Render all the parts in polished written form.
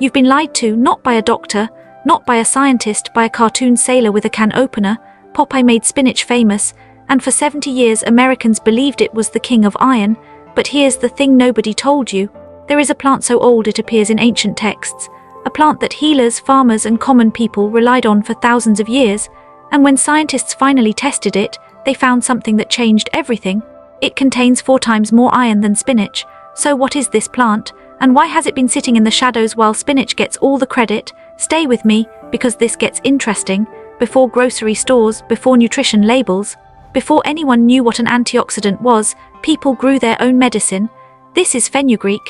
You've been lied to, not by a doctor, not by a scientist, by a cartoon sailor with a can opener. Popeye made spinach famous, and for 70 years Americans believed it was the king of iron. But here's the thing nobody told you. There is a plant so old it appears in ancient texts, a plant that healers, farmers and common people relied on for thousands of years, and when scientists finally tested it, they found something that changed everything. It contains 4 times more iron than spinach. So what is this plant, and why has it been sitting in the shadows while spinach gets all the credit? Stay with me, because this gets interesting. Before grocery stores, before nutrition labels, before anyone knew what an antioxidant was, people grew their own medicine. This is fenugreek,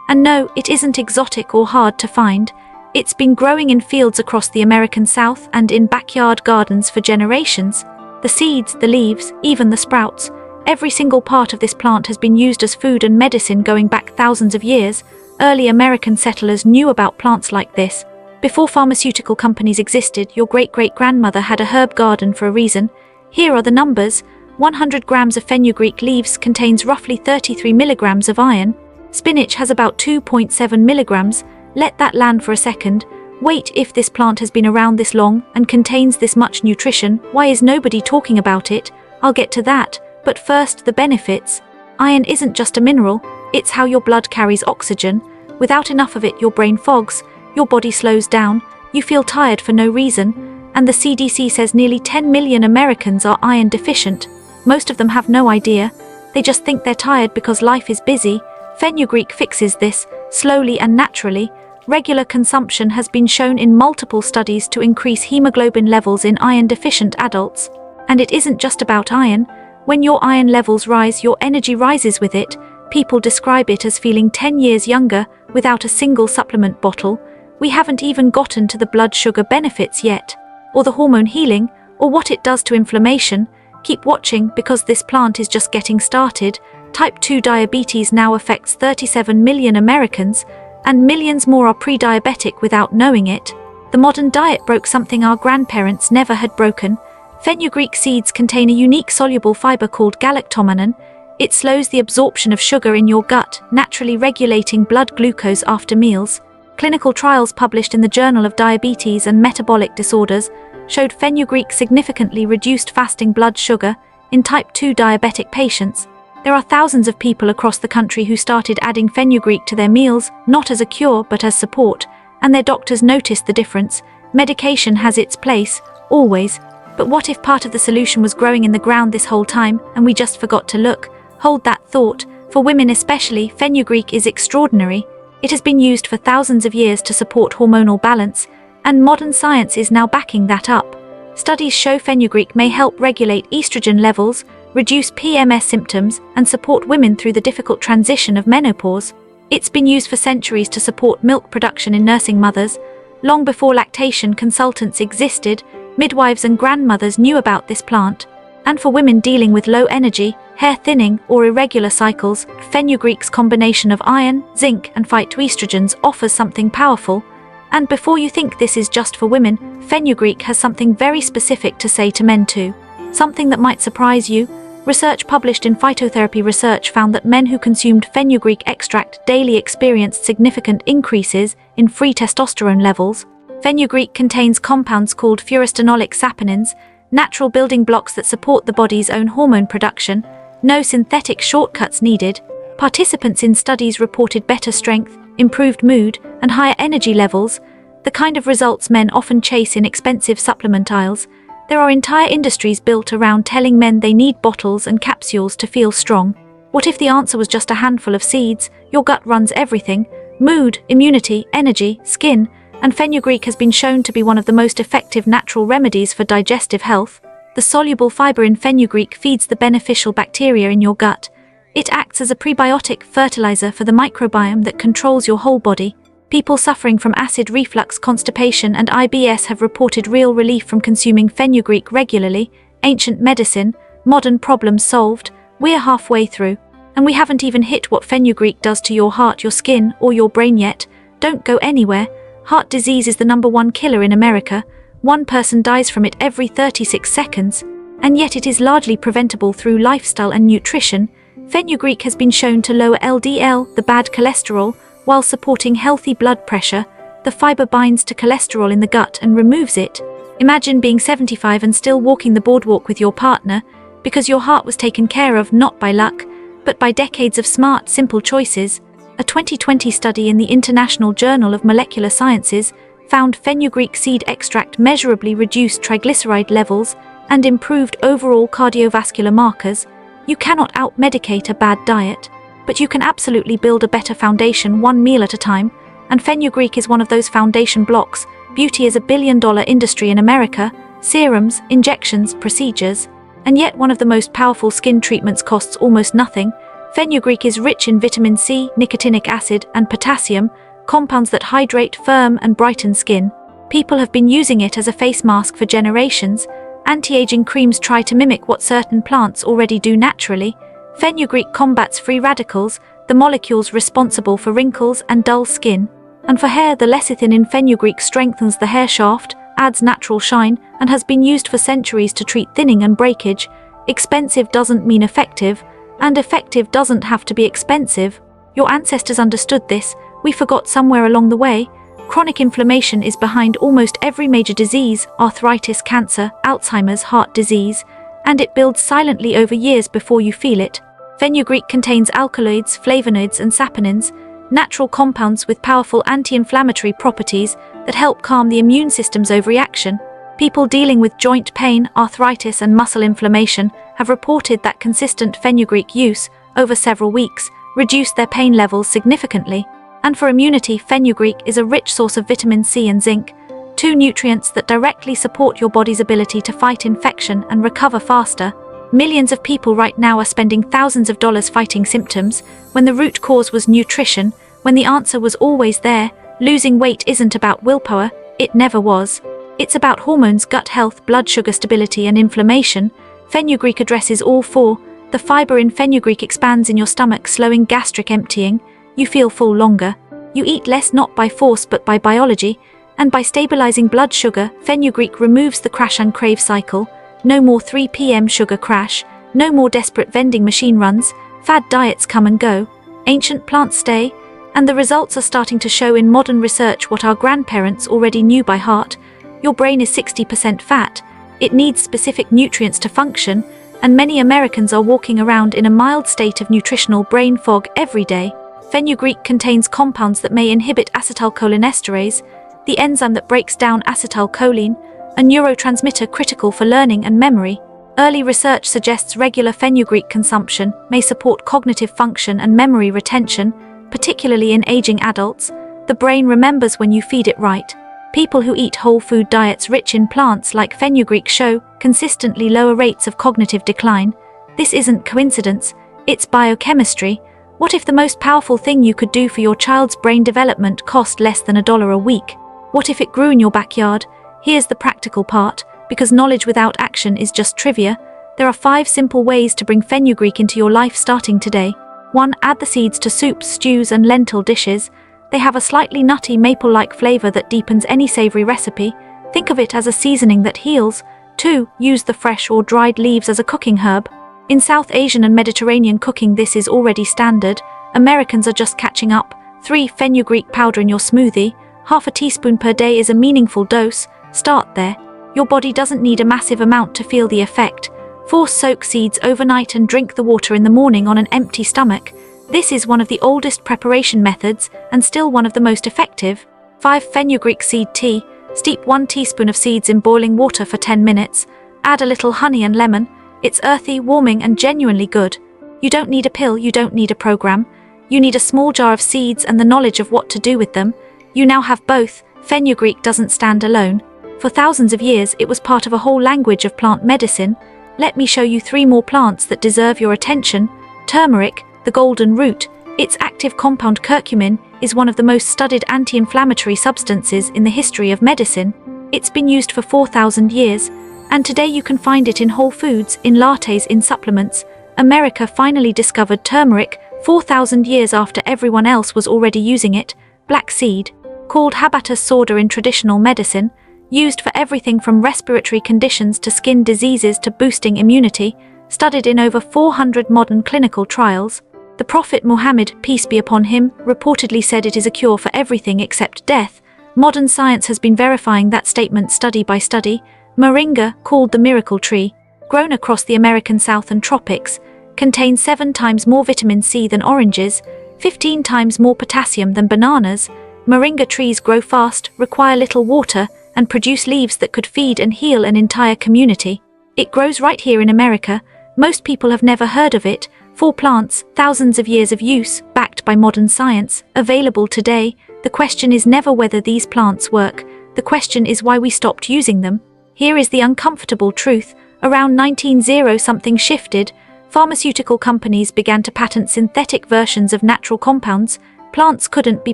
and no, it isn't exotic or hard to find. It's been growing in fields across the American South and in backyard gardens for generations. The seeds, the leaves, even the sprouts, every single part of this plant has been used as food and medicine going back thousands of years. Early American settlers knew about plants like this. Before pharmaceutical companies existed, your great-great-grandmother had a herb garden for a reason. Here are the numbers. 100 grams of fenugreek leaves contains roughly 33 milligrams of iron. Spinach has about 2.7 milligrams. Let that land for a second. Wait, if this plant has been around this long and contains this much nutrition, why is nobody talking about it? I'll get to that, but first the benefits. Iron isn't just a mineral, it's how your blood carries oxygen. Without enough of it, your brain fogs, your body slows down, you feel tired for no reason, and the CDC says nearly 10 million Americans are iron deficient. Most of them have no idea. They just think they're tired because life is busy. Fenugreek fixes this, slowly and naturally. Regular consumption has been shown in multiple studies to increase hemoglobin levels in iron-deficient adults. And it isn't just about iron. When your iron levels rise, your energy rises with it. People describe it as feeling 10 years younger without a single supplement bottle. We haven't even gotten to the blood sugar benefits yet, or the hormone healing, or what it does to inflammation. Keep watching, because this plant is just getting started. Type 2 diabetes now affects 37 million Americans, and millions more are pre-diabetic without knowing it. The modern diet broke something our grandparents never had broken. Fenugreek seeds contain a unique soluble fiber called galactomannan. It slows the absorption of sugar in your gut, naturally regulating blood glucose after meals. Clinical trials published in the Journal of Diabetes and Metabolic Disorders showed fenugreek significantly reduced fasting blood sugar in type 2 diabetic patients. There are thousands of people across the country who started adding fenugreek to their meals, not as a cure but as support, and their doctors noticed the difference. Medication has its place, always. But what if part of the solution was growing in the ground this whole time, and we just forgot to look? Hold that thought. For women especially, fenugreek is extraordinary. It has been used for thousands of years to support hormonal balance, and modern science is now backing that up. Studies show fenugreek may help regulate estrogen levels, reduce PMS symptoms, and support women through the difficult transition of menopause. It's been used for centuries to support milk production in nursing mothers. Long before lactation consultants existed, midwives and grandmothers knew about this plant. And for women dealing with low energy, hair thinning, or irregular cycles, fenugreek's combination of iron, zinc, and phytoestrogens offers something powerful. And before you think this is just for women, fenugreek has something very specific to say to men too. Something that might surprise you. Research published in Phytotherapy Research found that men who consumed fenugreek extract daily experienced significant increases in free testosterone levels. Fenugreek contains compounds called furanolinic saponins, natural building blocks that support the body's own hormone production. No synthetic shortcuts needed. Participants in studies reported better strength, improved mood, and higher energy levels, the kind of results men often chase in expensive supplement aisles. There are entire industries built around telling men they need bottles and capsules to feel strong. What if the answer was just a handful of seeds? Your gut runs everything: mood, immunity, energy, skin, and fenugreek has been shown to be one of the most effective natural remedies for digestive health. The soluble fiber in fenugreek feeds the beneficial bacteria in your gut. It acts as a prebiotic fertilizer for the microbiome that controls your whole body. People suffering from acid reflux, constipation, and IBS have reported real relief from consuming fenugreek regularly. Ancient medicine, modern problems solved. We're halfway through, and we haven't even hit what fenugreek does to your heart, your skin, or your brain yet. Don't go anywhere. Heart disease is the #1 killer in America. One person dies from it every 36 seconds, and yet it is largely preventable through lifestyle and nutrition. Fenugreek has been shown to lower LDL, the bad cholesterol, while supporting healthy blood pressure. The fiber binds to cholesterol in the gut and removes it. Imagine being 75 and still walking the boardwalk with your partner, because your heart was taken care of not by luck, but by decades of smart, simple choices. A 2020 study in the International Journal of Molecular Sciences found fenugreek seed extract measurably reduced triglyceride levels and improved overall cardiovascular markers. You cannot out-medicate a bad diet, but you can absolutely build a better foundation one meal at a time, and fenugreek is one of those foundation blocks. Beauty is a billion-dollar industry in America, serums, injections, procedures, and yet one of the most powerful skin treatments costs almost nothing. Fenugreek is rich in vitamin C, nicotinic acid, and potassium, compounds that hydrate, firm, and brighten skin. People have been using it as a face mask for generations. Anti-aging creams try to mimic what certain plants already do naturally. Fenugreek combats free radicals, the molecules responsible for wrinkles and dull skin. And for hair, the lecithin in fenugreek strengthens the hair shaft, adds natural shine, and has been used for centuries to treat thinning and breakage. Expensive doesn't mean effective, and effective doesn't have to be expensive. Your ancestors understood this. We forgot somewhere along the way. Chronic inflammation is behind almost every major disease: arthritis, cancer, Alzheimer's, heart disease, and it builds silently over years before you feel it. Fenugreek contains alkaloids, flavonoids, and saponins, natural compounds with powerful anti-inflammatory properties that help calm the immune system's overreaction. People dealing with joint pain, arthritis, and muscle inflammation have reported that consistent fenugreek use over several weeks reduced their pain levels significantly. And for immunity, fenugreek is a rich source of vitamin C and zinc, two nutrients that directly support your body's ability to fight infection and recover faster. Millions of people right now are spending thousands of dollars fighting symptoms, when the root cause was nutrition, when the answer was always there. Losing weight isn't about willpower, it never was. It's about hormones, gut health, blood sugar stability, and inflammation. Fenugreek addresses all four. The fiber in fenugreek expands in your stomach, slowing gastric emptying. You feel full longer. You eat less, not by force but by biology, and by stabilizing blood sugar. Fenugreek removes the crash and crave cycle. No more 3 p.m. sugar crash, no more desperate vending machine runs. Fad diets come and go, ancient plants stay, and the results are starting to show in modern research what our grandparents already knew by heart. Your brain is 60% fat. It needs specific nutrients to function, and many Americans are walking around in a mild state of nutritional brain fog every day. Fenugreek contains compounds that may inhibit acetylcholinesterase, the enzyme that breaks down acetylcholine, a neurotransmitter critical for learning and memory. Early research suggests regular fenugreek consumption may support cognitive function and memory retention, particularly in aging adults. The brain remembers when you feed it right. People who eat whole food diets rich in plants like fenugreek show consistently lower rates of cognitive decline. This isn't coincidence, it's biochemistry. What if the most powerful thing you could do for your child's brain development cost less than $1 a week? What if it grew in your backyard? Here's the practical part, because knowledge without action is just trivia. There are 5 simple ways to bring fenugreek into your life starting today. 1. Add the seeds to soups, stews, and lentil dishes. They have a slightly nutty, maple-like flavor that deepens any savory recipe. Think of it as a seasoning that heals. 2. Use the fresh or dried leaves as a cooking herb. In South Asian and Mediterranean cooking, this is already standard. Americans are just catching up. 3. Fenugreek powder in your smoothie. Half a teaspoon per day is a meaningful dose. Start there. Your body doesn't need a massive amount to feel the effect. 4. Soak seeds overnight and drink the water in the morning on an empty stomach. This is one of the oldest preparation methods and still one of the most effective. 5. Fenugreek seed tea. Steep 1 teaspoon of seeds in boiling water for 10 minutes. Add a little honey and lemon. It's earthy, warming, and genuinely good. You don't need a pill, you don't need a program. You need a small jar of seeds and the knowledge of what to do with them. You now have both. Fenugreek doesn't stand alone. For thousands of years, it was part of a whole language of plant medicine. Let me show you 3 more plants that deserve your attention. Turmeric, the golden root. Its active compound curcumin is one of the most studied anti-inflammatory substances in the history of medicine. It's been used for 4,000 years, and today you can find it in whole foods, in lattes, in supplements. America finally discovered turmeric 4,000 years after everyone else was already using it. Black seed, called Habatus sauda in traditional medicine, used for everything from respiratory conditions to skin diseases to boosting immunity, studied in over 400 modern clinical trials. The Prophet Muhammad, peace be upon him, reportedly said it is a cure for everything except death. Modern science has been verifying that statement study by study. Moringa, called the miracle tree, grown across the American South and tropics, contains 7 times more vitamin C than oranges, 15 times more potassium than bananas. Moringa trees grow fast, require little water, and produce leaves that could feed and heal an entire community. It grows right here in America. Most people have never heard of it. 4 plants, thousands of years of use, backed by modern science, available today. The question is never whether these plants work. The question is why we stopped using them. Here is the uncomfortable truth. Around 1900 something shifted. Pharmaceutical companies began to patent synthetic versions of natural compounds. Plants couldn't be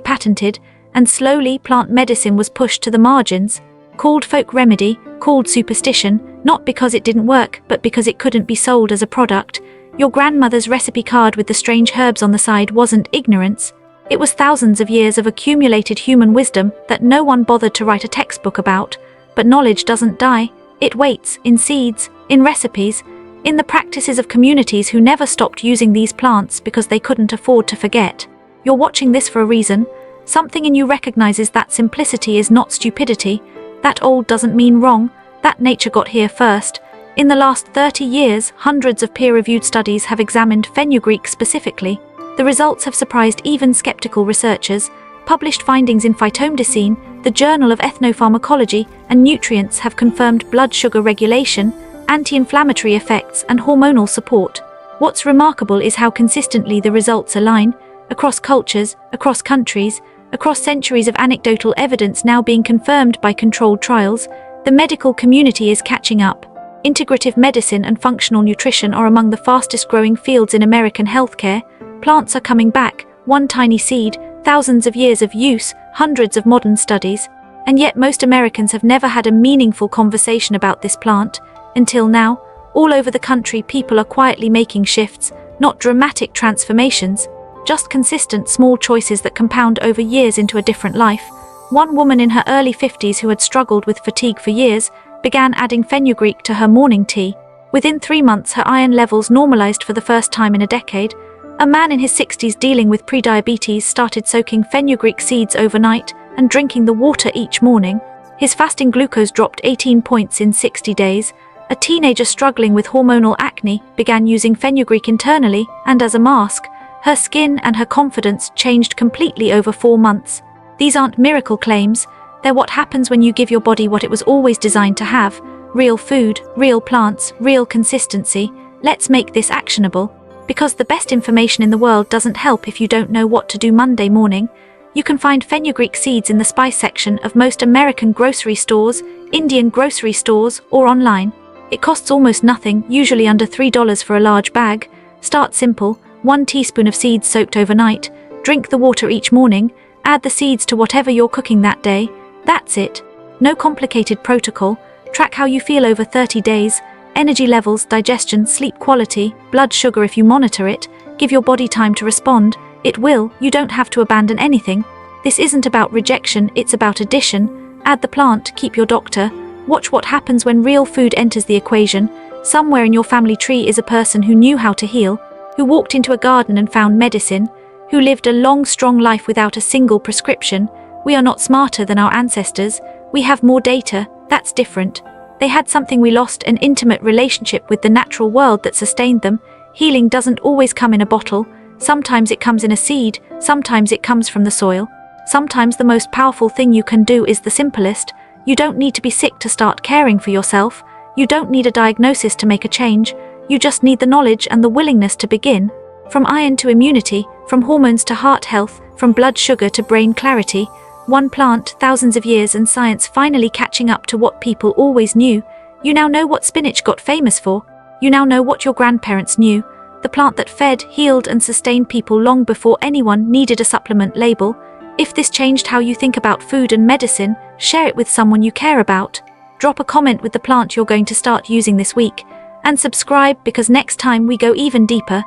patented, and slowly plant medicine was pushed to the margins. Called folk remedy, called superstition, not because it didn't work, but because it couldn't be sold as a product. Your grandmother's recipe card with the strange herbs on the side wasn't ignorance. It was thousands of years of accumulated human wisdom that no one bothered to write a textbook about. But knowledge doesn't die. It waits, in seeds, in recipes, in the practices of communities who never stopped using these plants because they couldn't afford to forget. You're watching this for a reason. Something in you recognizes that simplicity is not stupidity. That old doesn't mean wrong. That nature got here first. In the last 30 years, hundreds of peer-reviewed studies have examined fenugreek specifically. The results have surprised even skeptical researchers. Published findings in Phytomedicine, the Journal of Ethnopharmacology, and Nutrients have confirmed blood sugar regulation, anti-inflammatory effects, and hormonal support. What's remarkable is how consistently the results align, across cultures, across countries, across centuries of anecdotal evidence now being confirmed by controlled trials. The medical community is catching up. Integrative medicine and functional nutrition are among the fastest-growing fields in American healthcare. Plants are coming back, one tiny seed, thousands of years of use, hundreds of modern studies. And yet most Americans have never had a meaningful conversation about this plant. Until now, all over the country people are quietly making shifts, not dramatic transformations, just consistent small choices that compound over years into a different life. One woman in her early 50s who had struggled with fatigue for years began adding fenugreek to her morning tea. Within 3 months her iron levels normalized for the first time in a decade. A man in his 60s dealing with prediabetes started soaking fenugreek seeds overnight and drinking the water each morning. His fasting glucose dropped 18 points in 60 days. A teenager struggling with hormonal acne began using fenugreek internally and as a mask. Her skin and her confidence changed completely over 4 months. These aren't miracle claims. They're what happens when you give your body what it was always designed to have. Real food, real plants, real consistency. Let's make this actionable. Because the best information in the world doesn't help if you don't know what to do Monday morning. You can find fenugreek seeds in the spice section of most American grocery stores, Indian grocery stores, or online. It costs almost nothing, usually under $3 for a large bag. Start simple, 1 teaspoon of seeds soaked overnight, drink the water each morning, add the seeds to whatever you're cooking that day. That's it. No complicated protocol. Track how you feel over 30 days. Energy levels, digestion, sleep quality, blood sugar if you monitor it. Give your body time to respond. It will. You don't have to abandon anything. This isn't about rejection, it's about addition. Add the plant, keep your doctor. Watch what happens when real food enters the equation. Somewhere in your family tree is a person who knew how to heal, who walked into a garden and found medicine, who lived a long, strong life without a single prescription. We are not smarter than our ancestors. We have more data. That's different. They had something we lost, an intimate relationship with the natural world that sustained them. Healing doesn't always come in a bottle. Sometimes it comes in a seed. Sometimes it comes from the soil. Sometimes the most powerful thing you can do is the simplest. You don't need to be sick to start caring for yourself. You don't need a diagnosis to make a change. You just need the knowledge and the willingness to begin. From iron to immunity, from hormones to heart health, from blood sugar to brain clarity. One plant, thousands of years, and science finally catching up to what people always knew. You now know what spinach got famous for. You now know what your grandparents knew. The plant that fed, healed, and sustained people long before anyone needed a supplement label. If this changed how you think about food and medicine, share it with someone you care about. Drop a comment with the plant you're going to start using this week. And subscribe, because next time we go even deeper.